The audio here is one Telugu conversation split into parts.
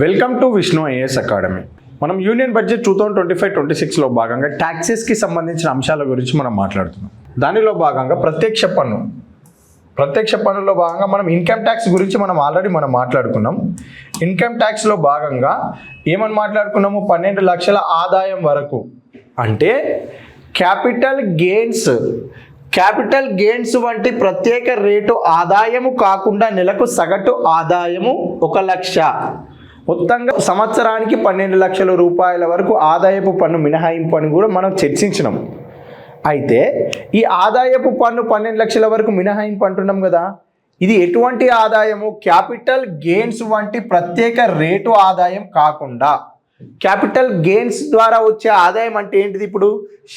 Welcome to Vishnu IAS academy. మనం యూనియన్ బడ్జెట్ 2025-26లో భాగంగా ట్యాక్సెస్కి సంబంధించిన అంశాల గురించి మనం మాట్లాడుతున్నాం. దానిలో భాగంగా ప్రత్యక్ష పన్నులో భాగంగా మనం ఇన్కమ్ ట్యాక్స్ గురించి ఆల్రెడీ మాట్లాడుకున్నాం. ఇన్కమ్ ట్యాక్స్లో భాగంగా ఏమని మాట్లాడుకున్నాము? 12 లక్షల ఆదాయం వరకు అంటే క్యాపిటల్ గెయిన్స్ వంటి ప్రత్యేక రేటు ఆదాయము కాకుండా నెలకు సగటు ఆదాయము 1 లక్ష, మొత్తంగా సంవత్సరానికి 12 లక్షల రూపాయల వరకు ఆదాయపు పన్ను మినహాయింపు అని కూడా మనం చర్చించినాం. అయితే ఈ ఆదాయపు పన్ను 12 లక్షల వరకు మినహాయింపు అంటున్నాం కదా, ఇది ఎటువంటి ఆదాయము? క్యాపిటల్ గెయిన్స్ వంటి ప్రత్యేక రేటు ఆదాయం కాకుండా, క్యాపిటల్ గెయిన్స్ ద్వారా వచ్చే ఆదాయం అంటే ఏంటిది? ఇప్పుడు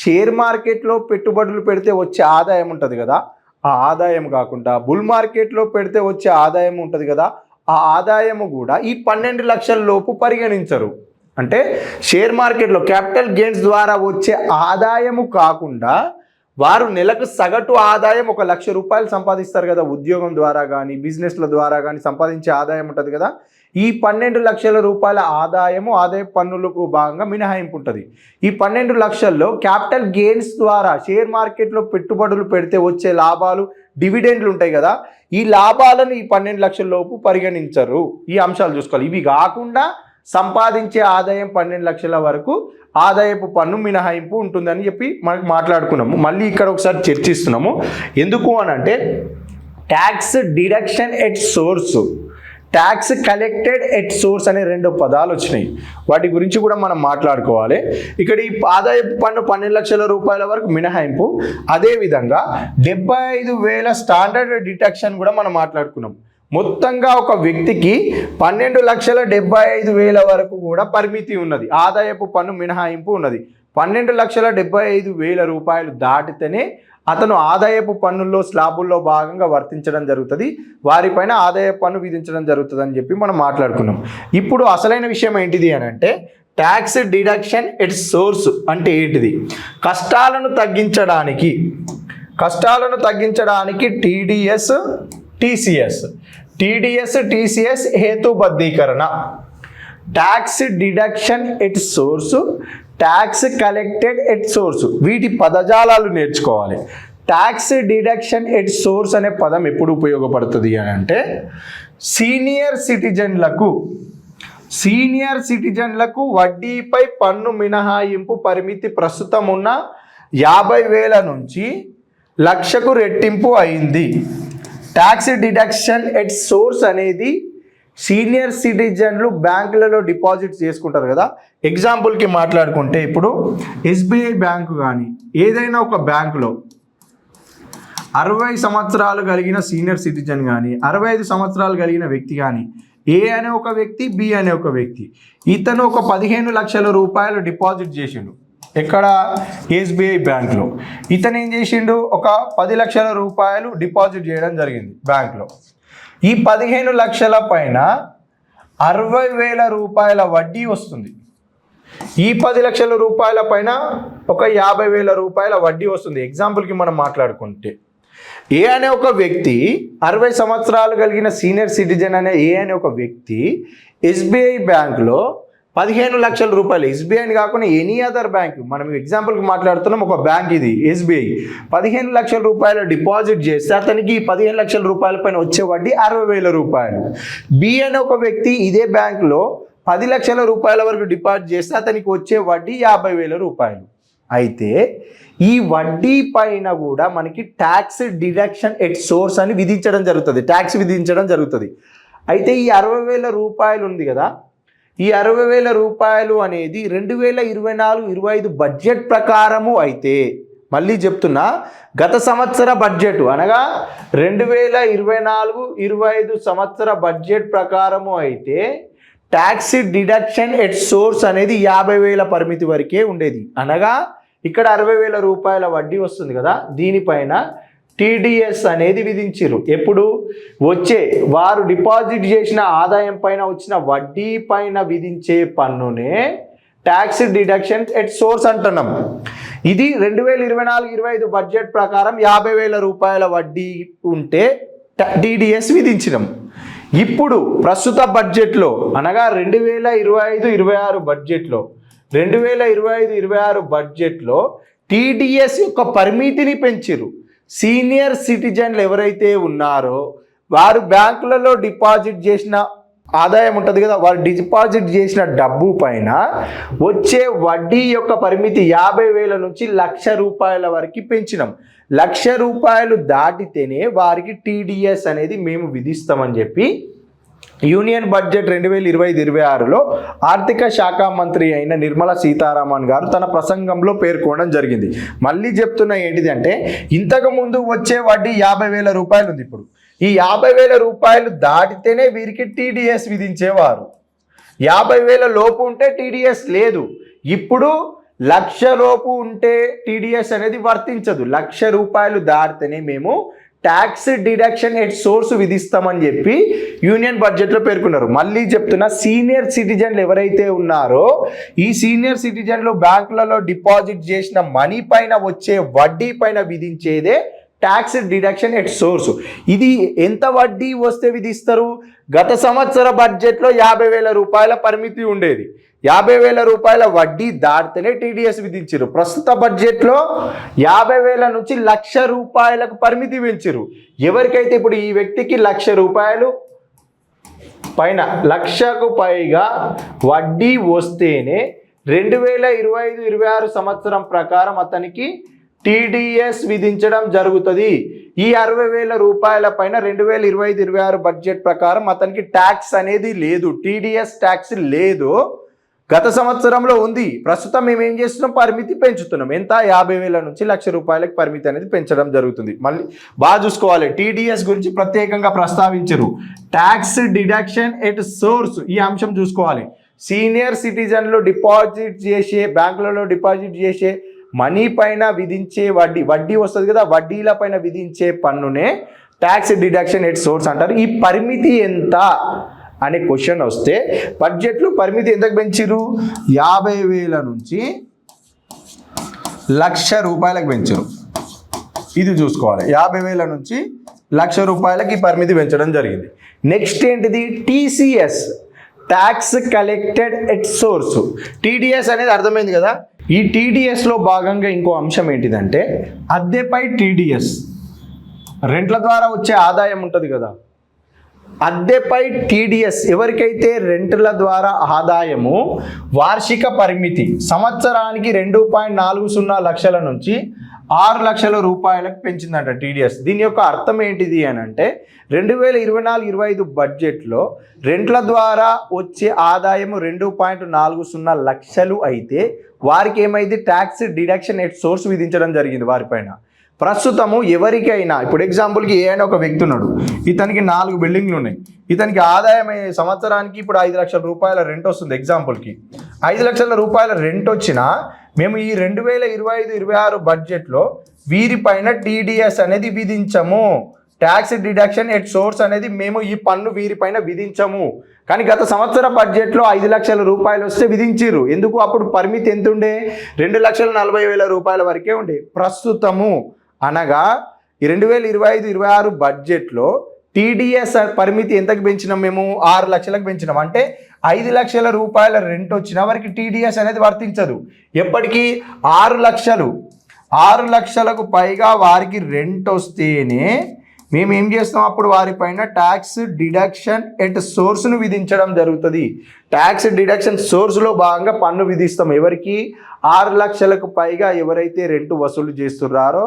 షేర్ మార్కెట్లో పెట్టుబడులు పెడితే వచ్చే ఆదాయం ఉంటుంది కదా, ఆ ఆదాయం కాకుండా బుల్ మార్కెట్లో పెడితే వచ్చే ఆదాయం ఉంటుంది కదా, ఆ ఆదాయము కూడా ఈ 12 లక్షల లోపు పరిగణించరు. అంటే షేర్ మార్కెట్లో క్యాపిటల్ గెయిన్స్ ద్వారా వచ్చే ఆదాయము కాకుండా వారు నెలకు సగటు ఆదాయం 1 లక్ష రూపాయలు సంపాదిస్తారు కదా, ఉద్యోగం ద్వారా కానీ బిజినెస్ల ద్వారా కానీ సంపాదించే ఆదాయం ఉంటుంది కదా, ఈ 12 లక్షల రూపాయల ఆదాయము ఆదాయ పన్నులకు భాగంగా మినహాయింపు ఉంటుంది. ఈ 12 లక్షల్లో క్యాపిటల్ గెయిన్స్ ద్వారా షేర్ మార్కెట్లో పెట్టుబడులు పెడితే వచ్చే లాభాలు, డివిడెండ్లు ఉంటాయి కదా, ఈ లాభాలను ఈ 12 లక్షల లోపు పరిగణించరు. ఈ అంశాలు చూసుకోవాలి. ఇవి కాకుండా సంపాదించే ఆదాయం 12 లక్షల వరకు ఆదాయపు పన్ను మినహాయింపు ఉంటుందని చెప్పి మనకు మాట్లాడుకున్నాము. మళ్ళీ ఇక్కడ ఒకసారి చర్చిస్తున్నాము. ఎందుకు అని అంటే tax deduction at source, tax collected at source అనే 2 పదాలు వచ్చినాయి. వాటి గురించి కూడా మనం మాట్లాడుకోవాలి. ఇక్కడ ఈ ఆదాయపు పన్ను 12 లక్షల రూపాయల వరకు మినహాయింపు, అదేవిధంగా 75,000 స్టాండర్డ్ డిడక్షన్ కూడా మనం మాట్లాడుకున్నాం. మొత్తంగా ఒక వ్యక్తికి 12,75,000 వరకు కూడా పరిమితి ఉన్నది, ఆదాయపు పన్ను మినహాయింపు ఉన్నది. 12,75,000 రూపాయలు దాటితేనే అతను ఆదాయపు పన్నుల్లో స్లాబుల్లో భాగంగా వర్తించడం జరుగుతుంది, వారిపైన ఆదాయ పన్ను విధించడం జరుగుతుంది అని చెప్పి మనం మాట్లాడుకున్నాం. ఇప్పుడు అసలైన విషయం ఏంటిది అని అంటే ట్యాక్స్ డిడక్షన్ ఎట్ సోర్స్ అంటే ఏంటిది? కష్టాలను తగ్గించడానికి టీడీఎస్ హేతుబద్ధీకరణ, tax deduction at source, tax collected at source, వీటి పదజాలాలు నేర్చుకోవాలి. ట్యాక్స్ డిడక్షన్ ఎట్ సోర్స్ అనే పదం ఎప్పుడు ఉపయోగపడుతుంది అని అంటే సీనియర్ సిటిజన్లకు వడ్డీపై పన్ను మినహాయింపు పరిమితి ప్రస్తుతం ఉన్న 50,000 నుంచి 1,00,000కు రెట్టింపు అయింది. ట్యాక్స్ డిడక్షన్ ఎట్ సోర్స్ అనేది సీనియర్ సిటిజన్లు బ్యాంకులలో డిపాజిట్ చేసుకుంటారు కదా. ఎగ్జాంపుల్కి మాట్లాడుకుంటే ఇప్పుడు ఎస్బీఐ బ్యాంకు కానీ ఏదైనా ఒక బ్యాంకులో 60 సంవత్సరాలు కలిగిన సీనియర్ సిటిజన్ కానీ 65 సంవత్సరాలు కలిగిన వ్యక్తి కానీ, ఏ అనే ఒక వ్యక్తి, బి అనే ఒక వ్యక్తి, ఇతను ఒక 15 లక్షల రూపాయలు డిపాజిట్ చేసిండు. ఎక్కడ? ఎస్బీఐ బ్యాంకులో. ఇతను ఏం చేసిండు? ఒక 10 లక్షల రూపాయలు డిపాజిట్ చేయడం జరిగింది బ్యాంకులో. ఈ 15 లక్షల పైన 60,000 రూపాయల వడ్డీ వస్తుంది. ఈ 10 లక్షల రూపాయల పైన ఒక 50,000 రూపాయల వడ్డీ వస్తుంది. ఎగ్జాంపుల్కి మనం మాట్లాడుకుంటే ఏ అనే ఒక వ్యక్తి, 60 సంవత్సరాలు కలిగిన సీనియర్ సిటిజన్ అనే ఏ అనే ఒక వ్యక్తి ఎస్బీఐ బ్యాంకులో 15 లక్షల రూపాయలు, ఎస్బీఐని కాకుండా ఎనీ అదర్ బ్యాంక్, మనం ఎగ్జాంపుల్కి మాట్లాడుతున్నాం ఒక బ్యాంక్ ఇది ఎస్బీఐ, 15 లక్షల రూపాయలు డిపాజిట్ చేస్తే అతనికి 15 లక్షల రూపాయల పైన వచ్చే వడ్డీ 60,000 రూపాయలు. బి అనే ఒక వ్యక్తి ఇదే బ్యాంకులో 10 లక్షల రూపాయల వరకు డిపాజిట్ చేస్తే అతనికి వచ్చే వడ్డీ 50,000 రూపాయలు. అయితే ఈ వడ్డీ పైన కూడా మనకి ట్యాక్స్ డిడక్షన్ ఎట్ సోర్స్ అని విధించడం జరుగుతుంది. అయితే ఈ 60,000 రూపాయలు ఉంది కదా, ఈ 60,000 రూపాయలు అనేది 2024-25 బడ్జెట్ ప్రకారము అయితే, మళ్ళీ చెప్తున్నా, గత సంవత్సర బడ్జెట్ అనగా 2024-25 సంవత్సర బడ్జెట్ ప్రకారము అయితే ట్యాక్స్ డిడక్షన్ ఎట్ సోర్స్ అనేది 50,000 పరిమితి వరకే ఉండేది. అనగా ఇక్కడ 60,000 రూపాయల వడ్డీ వస్తుంది కదా, దీనిపైన టీడీఎస్ అనేది విధించారు. ఎప్పుడు? వారు డిపాజిట్ చేసిన ఆదాయం పైన వచ్చిన వడ్డీ పైన విధించే పన్నునే ట్యాక్స్ డిడక్షన్ ఎట్ సోర్స్ అంటున్నాం. ఇది 2024-25 బడ్జెట్ ప్రకారం 50,000 రూపాయల వడ్డీ ఉంటే టీడీఎస్ విధించినాం. ఇప్పుడు ప్రస్తుత బడ్జెట్లో అనగా 2025-26 బడ్జెట్లో 2025-26 బడ్జెట్లో టీడీఎస్ యొక్క పరిమితిని పెంచారు. సీనియర్ సిటిజన్లు ఎవరైతే ఉన్నారో వారు బ్యాంకులలో డిపాజిట్ చేసిన ఆదాయం ఉంటుంది కదా, వారు డిపాజిట్ చేసిన డబ్బు పైన వచ్చే వడ్డీ యొక్క పరిమితి 50,000 నుంచి 1,00,000 రూపాయల వరకు పెంచినాం. 1,00,000 రూపాయలు దాటితేనే వారికి టీడీఎస్ అనేది మేము విధిస్తామని చెప్పి యూనియన్ బడ్జెట్ 2025-26లో ఆర్థిక శాఖ మంత్రి అయిన నిర్మలా సీతారామన్ గారు తన ప్రసంగంలో పేర్కొనడం జరిగింది. మళ్ళీ చెప్తున్నా ఏంటిది అంటే, ఇంతకుముందు వచ్చే వడ్డీ 50,000 రూపాయలు ఉంది. ఇప్పుడు ఈ 50,000 రూపాయలు దాటితేనే వీరికి టీడీఎస్ విధించేవారు. 50,000 లోపు ఉంటే టీడీఎస్ లేదు. ఇప్పుడు 1,00,000 లోపు ఉంటే టీడీఎస్ అనేది వర్తించదు. 1,00,000 రూపాయలు దాటితేనే మేము ట్యాక్స్ డిడక్షన్ ఎట్ సోర్స్ విధిస్తామని చెప్పి యూనియన్ బడ్జెట్లో పేర్కొన్నారు. మళ్ళీ చెప్తున్నా, సీనియర్ సిటిజన్లు ఎవరైతే ఉన్నారో ఈ సీనియర్ సిటిజన్లు బ్యాంకులలో డిపాజిట్ చేసిన మనీ పైన వచ్చే వడ్డీ పైన విధించేదే ట్యాక్స్ డిడక్షన్ ఎట్ సోర్స్. ఇది ఎంత వడ్డీ వస్తే విధిస్తారు? గత సంవత్సర బడ్జెట్లో 50,000 రూపాయల పరిమితి ఉండేది. 50,000 రూపాయల వడ్డీ దాటితేనే టీడీఎస్ విధించారు. ప్రస్తుత బడ్జెట్లో 50,000 నుంచి 1,00,000 రూపాయలకు పరిమితి పెంచారు. ఎవరికైతే ఇప్పుడు ఈ వ్యక్తికి 1,00,000 రూపాయలు పైన 1,00,000కు పైగా వడ్డీ వస్తేనే 2025-26 సంవత్సరం ప్రకారం అతనికి టీడీఎస్ విధించడం జరుగుతుంది. ఈ 60,000 రూపాయల పైన 2025-26 బడ్జెట్ ప్రకారం అతనికి ట్యాక్స్ అనేది లేదు, టీడీఎస్ ట్యాక్స్ లేదు. గత సంవత్సరంలో ఉంది. ప్రస్తుతం మేము ఏం చేస్తున్నాం? పరిమితి పెంచుతున్నాం. ఎంత? 50,000 నుంచి 1,00,000 రూపాయలకు పరిమితి అనేది పెంచడం జరుగుతుంది. మళ్ళీ బాగా చూసుకోవాలి, టీడీఎస్ గురించి ప్రత్యేకంగా ప్రస్తావించరు. ట్యాక్స్ డిడక్షన్ ఎట్ సోర్స్ ఈ అంశం చూసుకోవాలి. సీనియర్ సిటిజన్లు డిపాజిట్ చేసే బ్యాంకులలో డిపాజిట్ చేసే మనీ పైన విధించే వడ్డీ వస్తుంది కదా, వడ్డీల పైన విధించే పన్నునే ట్యాక్స్ డిడక్షన్ ఎట్ సోర్స్ అంటారు. ఈ పరిమితి ఎంత అనే క్వశ్చన్ వస్తే బడ్జెట్లో పరిమితి ఎంతకు పెంచారు? 50,000 నుంచి 1,00,000 రూపాయలకు పెంచారు. ఇది చూసుకోవాలి. 50,000 నుంచి 1,00,000 రూపాయలకి ఈ పరిమితి పెంచడం జరిగింది. నెక్స్ట్ ఏంటిది? TCS, tax collected at source. TDS అనేది అర్థమైంది కదా. ఈ టీడీఎస్లో భాగంగా ఇంకో అంశం ఏంటిదంటే అద్దెపై టీడీఎస్. రెంట్ల ద్వారా వచ్చే ఆదాయం ఉంటుంది కదా, అద్దెపై టీడీఎస్. ఎవరికైతే రెంట్ల ద్వారా ఆదాయము వార్షిక పరిమితి సంవత్సరానికి 2.40 లక్షల నుంచి 6 లక్షల రూపాయలకు పెంచిందంట టీడీఎస్. దీని యొక్క అర్థం ఏంటిది అని అంటే 2024-25 బడ్జెట్లో రెంట్ల ద్వారా వచ్చే ఆదాయము 2.40 లక్షలు అయితే వారికి ఏమైంది? ట్యాక్స్ డిడక్షన్ ఎట్ సోర్స్ విధించడం జరిగింది వారిపైన. ప్రస్తుతము ఎవరికైనా ఇప్పుడు ఎగ్జాంపుల్కి ఏదైనా ఒక వ్యక్తి ఉన్నాడు, ఇతనికి 4 బిల్డింగ్లు ఉన్నాయి, ఇతనికి ఆదాయం సంవత్సరానికి ఇప్పుడు 5 లక్షల రూపాయల రెంట్ వస్తుంది. ఎగ్జాంపుల్కి 5 లక్షల రూపాయల రెంట్ వచ్చినా మేము ఈ 2025-26 బడ్జెట్లో వీరిపైన టీడీఎస్ అనేది విధించము. ట్యాక్స్ డిడక్షన్ ఎట్ సోర్స్ అనేది మేము ఈ పన్ను వీరిపైన విధించము. కానీ గత సంవత్సర బడ్జెట్లో 5 లక్షల రూపాయలు వస్తే విధించారు. ఎందుకు? అప్పుడు పరిమితి ఎంత ఉండే? 2,40,000 రూపాయల వరకే ఉండే. ప్రస్తుతము అనగా 2025-26 బడ్జెట్లో టీడీఎస్ పరిమితి ఎంతకు పెంచినాం? మేము 6 లక్షలకు పెంచినాం. అంటే 5 లక్షల రూపాయల రెంట్ వచ్చిన వారికి టీడీఎస్ అనేది వర్తించదు. ఎప్పటికీ 6 లక్షలు, 6 లక్షలకు పైగా వారికి రెంట్ వస్తేనే మేము ఏం చేస్తాం? అప్పుడు వారిపైన ట్యాక్స్ డిడక్షన్ ఎట్ సోర్స్ను విధించడం జరుగుతుంది. ట్యాక్స్ డిడక్షన్ సోర్స్లో భాగంగా పన్ను విధిస్తాం. ఎవరికి? 6 లక్షలకు పైగా ఎవరైతే రెంట్ వసూలు చేస్తున్నారో,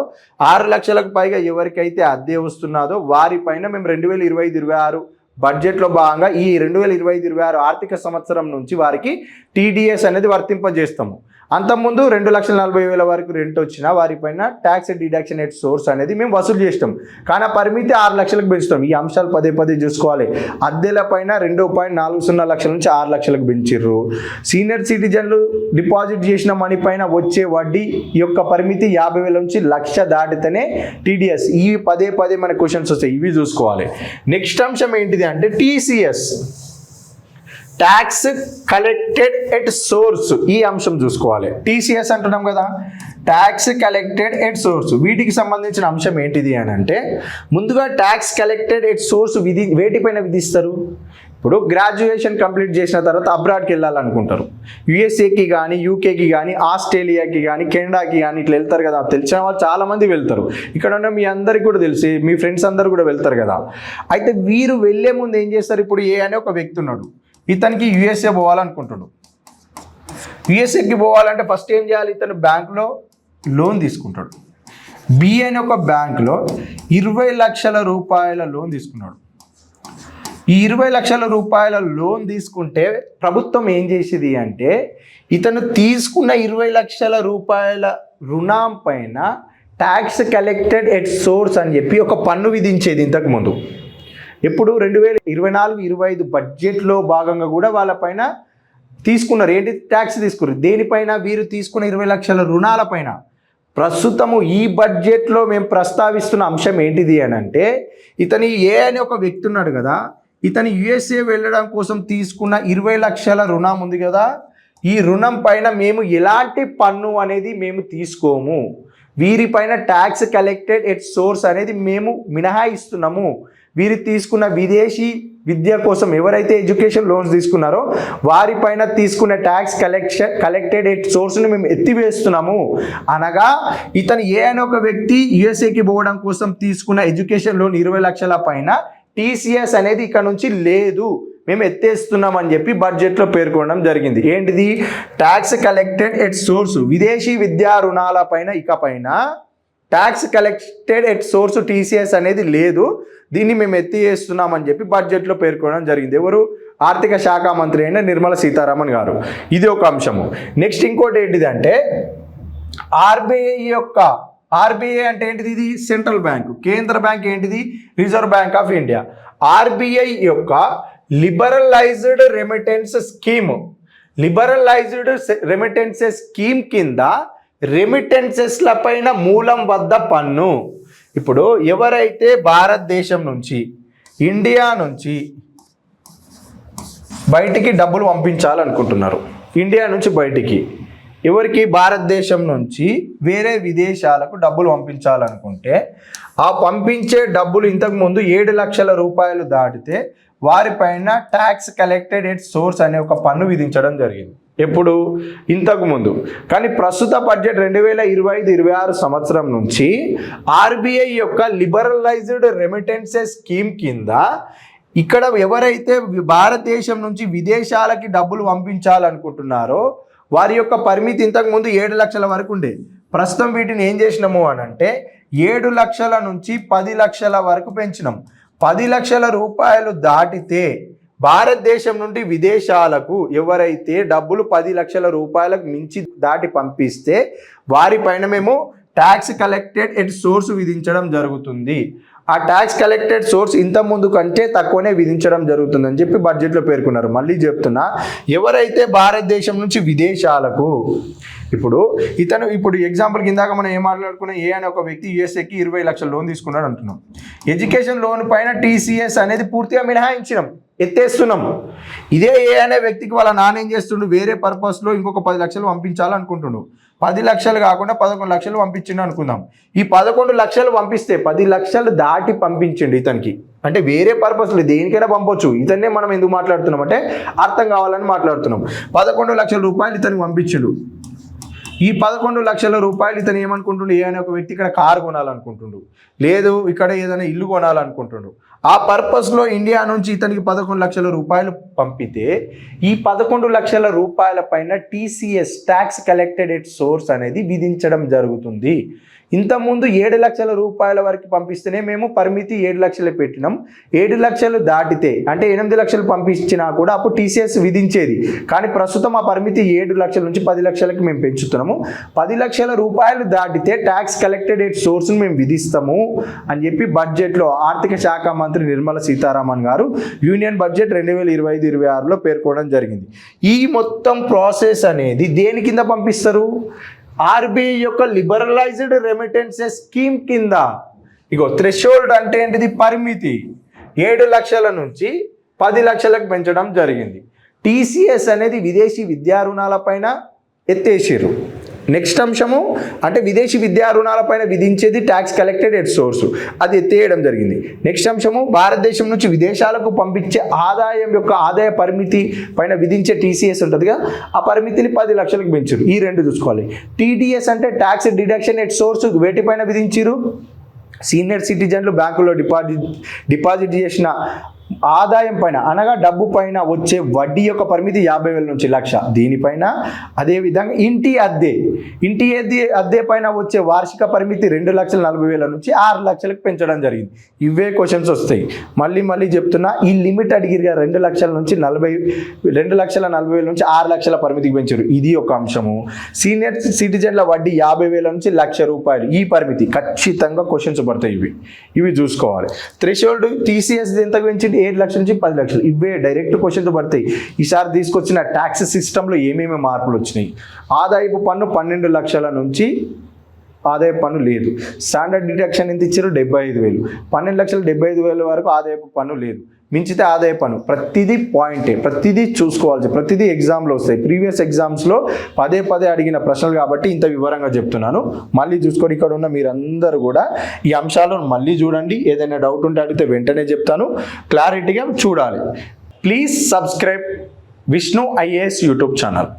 6 లక్షలకు పైగా ఎవరికైతే అద్దె వస్తున్నదో వారిపైన మేము 2025-26 బడ్జెట్లో భాగంగా ఈ 2025-26 ఆర్థిక సంవత్సరం నుంచి వారికి టీడీఎస్ అనేది వర్తింపజేస్తాము. అంతకుముందు 2,40,000 వరకు రెంట్ వచ్చినా వారిపైన ట్యాక్స్ డిడక్షన్ ఎట్ సోర్స్ అనేది మేము వసూలు చేస్తాం. కానీ ఆ పరిమితి 6 లక్షలకు పెంచుతాం. ఈ అంశాలు పదే చూసుకోవాలి. అద్దెల పైన 2.40 లక్షల నుంచి 6 లక్షలకు పెంచిర్రు. సీనియర్ సిటిజన్లు డిపాజిట్ చేసిన మనీ పైన వచ్చే వడ్డీ యొక్క పరిమితి 50,000 నుంచి 1,00,000 దాటితేనే టీడీఎస్. ఇవి పదే మన క్వశ్చన్స్ వస్తాయి, ఇవి చూసుకోవాలి. నెక్స్ట్ అంశం ఏంటిది అంటే TCS, tax collected at source. ఈ అంశం చూసుకోవాలి. టీసీఎస్ అంటున్నాం కదా, ట్యాక్స్ కలెక్టెడ్ ఎట్ సోర్స్. వీటికి సంబంధించిన అంశం ఏంటిది అని అంటే, ముందుగా ట్యాక్స్ కలెక్టెడ్ ఎట్ సోర్స్ వేటిపైన విధిస్తారు? ఇప్పుడు గ్రాడ్యుయేషన్ కంప్లీట్ చేసిన తర్వాత అబ్రాడ్కి వెళ్ళాలనుకుంటారు. యుఎస్ఏకి కానీ, యూకేకి కానీ, ఆస్ట్రేలియాకి కానీ, కెనడాకి కానీ ఇట్లా వెళ్తారు కదా. తెలిసిన వాళ్ళు చాలామంది వెళ్తారు. ఇక్కడ ఉన్న మీ అందరికి కూడా తెలిసి, మీ ఫ్రెండ్స్ అందరు కూడా వెళ్తారు కదా. అయితే వీరు వెళ్ళే ముందు ఏం చేస్తారు? ఇప్పుడు ఏ అనే ఒక వ్యక్తి ఉన్నాడు, ఇతనికి యుఎస్ఏ పోవాలనుకుంటున్నాడు. యుఎస్ఏకి పోవాలంటే ఫస్ట్ ఏం చేయాలి? ఇతను బ్యాంకులో లోన్ తీసుకుంటాడు. బి అనే ఒక బ్యాంకులో 20 లక్షల రూపాయల లోన్ తీసుకున్నాడు. ఈ 20 లక్షల రూపాయల లోన్ తీసుకుంటే ప్రభుత్వం ఏం చేసేది అంటే, ఇతను తీసుకున్న 20 లక్షల రూపాయల రుణం పైన ట్యాక్స్ కలెక్టెడ్ ఎట్ సోర్స్ అని చెప్పి ఒక పన్ను విధించేది ఇంతకుముందు. ఎప్పుడు 2024-25 బడ్జెట్లో భాగంగా కూడా వాళ్ళపైన తీసుకున్నారు. ఏంటి ట్యాక్స్ తీసుకున్నారు? దేనిపైన? వీరు తీసుకున్న 20 లక్షల రుణాల పైన. ప్రస్తుతము ఈ బడ్జెట్లో మేము ప్రస్తావిస్తున్న అంశం ఏంటిది అని అంటే, ఇతని ఏ అనే ఒక వ్యక్తి ఉన్నాడు కదా, ఇతను యుఎస్ఏ వెళ్ళడం కోసం తీసుకున్న 20 లక్షల రుణం ఉంది కదా, ఈ రుణం పైన మేము ఎలాంటి పన్ను అనేది మేము తీసుకోము. వీరిపైన ట్యాక్స్ కలెక్టెడ్ ఎట్ సోర్స్ అనేది మేము మినహాయిస్తున్నాము. వీరు తీసుకున్న విదేశీ విద్య కోసం ఎవరైతే ఎడ్యుకేషన్ లోన్స్ తీసుకున్నారో వారిపైన తీసుకున్న ట్యాక్స్ కలెక్టెడ్ ఎట్ సోర్స్ని మేము ఎత్తివేస్తున్నాము. అనగా ఇతను ఏ అనే ఒక వ్యక్తి యుఎస్ఏకి పోవడం కోసం తీసుకున్న ఎడ్యుకేషన్ లోన్ 20 లక్షల పైన టీసీఎస్ అనేది ఇక్కడ నుంచి లేదు, మేము ఎత్తేస్తున్నాం అని చెప్పి బడ్జెట్లో పేర్కొనడం జరిగింది. ఏంటిది? Tax collected at source. విదేశీ విద్యా రుణాల పైన ఇకపైన tax collected at source TCS అనేది లేదు, దీన్ని మేము ఎత్తివేస్తున్నాం అని చెప్పి బడ్జెట్లో పేర్కొనడం జరిగింది. ఎవరు? ఆర్థిక శాఖ మంత్రి అయిన నిర్మలా సీతారామన్ గారు. ఇది ఒక అంశము. నెక్స్ట్ ఇంకోటి ఏంటిది అంటే, ఆర్బీఐ అంటే ఏంటిది? ఇది సెంట్రల్ బ్యాంకు, కేంద్ర బ్యాంక్. ఏంటిది? Reserve bank of India. RBI యొక్క లిబరలైజ్డ్ రెమిటెన్సెస్ స్కీమ్ కింద రెమిటెన్సెస్ల పైన మూలం వద్ద పన్ను. ఇప్పుడు ఎవరైతే భారతదేశం నుంచి, ఇండియా నుంచి బయటికి డబ్బులు పంపించాలనుకుంటున్నారు, ఇండియా నుంచి బయటికి ఎవరికి? భారతదేశం నుంచి వేరే విదేశాలకు డబ్బులు పంపించాలనుకుంటే, ఆ పంపించే డబ్బులు ఇంతకుముందు 7 లక్షల రూపాయలు దాటితే వారిపైన ట్యాక్స్ కలెక్టెడ్ ఎట్ సోర్స్ అనే ఒక పన్ను విధించడం జరిగింది. ఎప్పుడు? ఇంతకుముందు. కానీ ప్రస్తుత బడ్జెట్ 2025-26 సంవత్సరం నుంచి ఆర్బీఐ యొక్క లిబరలైజ్డ్ రెమిటెన్సెస్ స్కీమ్ కింద ఇక్కడ ఎవరైతే భారతదేశం నుంచి విదేశాలకి డబ్బులు పంపించాలనుకుంటున్నారో వారి యొక్క పరిమితి ఇంతకుముందు 7 లక్షల వరకు ఉండే. ప్రస్తుతం వీటిని ఏం చేసినాము అని అంటే 7 లక్షల నుంచి 10 లక్షల వరకు పెంచినాం. 10 లక్షల రూపాయలు దాటితే భారతదేశం నుండి విదేశాలకు ఎవరైతే డబ్బులు 10 లక్షల రూపాయలకు మించి దాటి పంపిస్తే వారిపైన మేము ట్యాక్స్ కలెక్టెడ్ ఎట్ సోర్స్ విధించడం జరుగుతుంది. ఆ ట్యాక్స్ కలెక్టెడ్ సోర్స్ ఇంత ముందు కంటే తక్కువనే విధించడం జరుగుతుందని చెప్పి బడ్జెట్లో పేర్కొన్నారు. మళ్ళీ చెప్తున్నా, ఎవరైతే భారతదేశం నుంచి విదేశాలకు, ఇప్పుడు ఎగ్జాంపుల్ కిందాక మనం ఏం మాట్లాడుకున్నాం, ఏ అనే ఒక వ్యక్తి యుఎస్ఏకి 20 లక్షల లోన్ తీసుకున్నాడు అంటున్నాం. ఎడ్యుకేషన్ లోన్ పైన టీసీఎస్ అనేది పూర్తిగా మినహాయించినాం, ఎత్తేస్తున్నాం. ఇదే ఏ అనే వ్యక్తికి వాళ్ళ నాన్న ఏం చేస్తుండు, వేరే పర్పస్లో ఇంకొక 10 లక్షలు పంపించాలనుకుంటుండు. 10 లక్షలు కాకుండా 11 లక్షలు పంపించిండు అనుకుందాం. ఈ 11 లక్షలు పంపిస్తే 10 లక్షలు దాటి పంపించండి ఇతనికి, అంటే వేరే పర్పస్లో దేనికైనా పంపొచ్చు. ఇతన్నే మనం ఎందుకు మాట్లాడుతున్నాం అంటే అర్థం కావాలని మాట్లాడుతున్నాం. 11 లక్షల రూపాయలు ఇతనికి పంపించిండు. ఈ 11 లక్షల రూపాయలు ఇతను ఏమనుకుంటుండు, ఏ అనే ఒక వ్యక్తి ఇక్కడ కారు కొనాలనుకుంటుండు, లేదు ఇక్కడ ఏదైనా ఇల్లు కొనాలనుకుంటుండు. ఆ పర్పస్లో ఇండియా నుంచి ఇతనికి 11 లక్షల రూపాయలు పంపితే ఈ 11 లక్షల రూపాయల పైన TCS tax collected at source అనేది విధించడం జరుగుతుంది. ఇంతకుముందు 7 లక్షల రూపాయల వరకు పంపిస్తేనే మేము పరిమితి 7 లక్షలు పెట్టినాం. 7 లక్షలు దాటితే అంటే 8 లక్షలు పంపించినా కూడా అప్పుడు టీసీఎస్ విధించేది. కానీ ప్రస్తుతం ఆ పరిమితి 7 లక్షల నుంచి 10 లక్షలకి మేము పెంచుతున్నాము. 10 లక్షల రూపాయలు దాటితే ట్యాక్స్ కలెక్టెడ్ ఎట్ సోర్స్ని మేము విధిస్తాము అని చెప్పి బడ్జెట్లో ఆర్థిక శాఖ మంత్రి నిర్మలా సీతారామన్ గారు యూనియన్ బడ్జెట్ 2025-26లో పేర్కొనడం జరిగింది. ఈ మొత్తం ప్రాసెస్ అనేది దేని కింద పంపిస్తారు? ఆర్బీఐ యొక్క లిబరలైజ్డ్ రెమిటెన్సెస్ స్కీమ్ కింద. థ్రెషోల్డ్ అంటే ఏంటిది? పరిమితి 7 లక్షల నుంచి 10 లక్షలకు పెంచడం జరిగింది. టీసీఎస్ అనేది విదేశీ విద్యా రుణాల పైన ఎత్తేసారు. నెక్స్ట్ అంశము అంటే విదేశీ విద్యా రుణాలపైన విధించేది ట్యాక్స్ కలెక్టెడ్ ఎట్ సోర్స్, అది ఎత్తేయడం జరిగింది. నెక్స్ట్ అంశము భారతదేశం నుంచి విదేశాలకు పంపించే ఆదాయం యొక్క ఆదాయ పరిమితి పైన విధించే టీసీఎస్ ఉంటుందిగా, ఆ పరిమితిని 10 లక్షలకు పెంచారు. ఈ రెండు చూసుకోవాలి. టీడీఎస్ అంటే ట్యాక్స్ డిడక్షన్ ఎట్ సోర్స్, వేటిపైన విధించారు? సీనియర్ సిటిజన్లు బ్యాంకులో డిపాజిట్ చేసిన ఆదాయం పైన అనగా డబ్బు పైన వచ్చే వడ్డీ యొక్క పరిమితి 50,000 నుంచి 1,00,000 దీనిపైన. అదేవిధంగా ఇంటి అద్దె పైన వచ్చే వార్షిక పరిమితి 2,40,000 నుంచి 6 లక్షలకు పెంచడం జరిగింది. ఇవే క్వశ్చన్స్ వస్తాయి. మళ్ళీ చెప్తున్నా, ఈ లిమిట్ అడిగిరిగా 2,00,000 నుంచి 2,40,000 నుంచి 6 లక్షల పరిమితికి పెంచారు. ఇది ఒక అంశము. సీనియర్ సిటిజన్ల వడ్డీ 50,000 నుంచి ₹1,00,000 ఈ పరిమితి ఖచ్చితంగా క్వశ్చన్స్ పడతాయి. ఇవి చూసుకోవాలి. థ్రెషోల్డ్ టీసీఎస్ ఎంతకు పెంచింది? 7 లక్షల నుంచి 10 లక్షలు. ఇవే డైరెక్ట్ క్వశ్చన్స్ పడతాయి. ఈసారి తీసుకొచ్చిన ట్యాక్స్ సిస్టంలో ఏమేమి మార్పులు వచ్చినాయి? ఆదాయపు పన్ను 12 లక్షల నుంచి ఆదాయపు పన్ను లేదు. స్టాండర్డ్ డిడక్షన్ ఎంత ఇచ్చారు? 75,000. 12,75,000 వరకు ఆదాయపు పన్ను లేదు. మించితే ఆదాయ పన్ను. ప్రతిదీ పాయింటే, ప్రతిదీ చూసుకోవాల్సి, ప్రతిదీ ఎగ్జామ్లో వస్తాయి. ప్రీవియస్ ఎగ్జామ్స్లో పదే అడిగిన ప్రశ్నలు కాబట్టి ఇంత వివరంగా చెప్తున్నాను. మళ్ళీ చూసుకొని ఇక్కడ ఉన్న మీరందరూ కూడా ఈ అంశాలను మళ్ళీ చూడండి. ఏదైనా డౌట్ ఉంటే అడిగితే వెంటనే చెప్తాను. క్లారిటీగా చూడాలి. Please subscribe Vishnu IAS YouTube channel.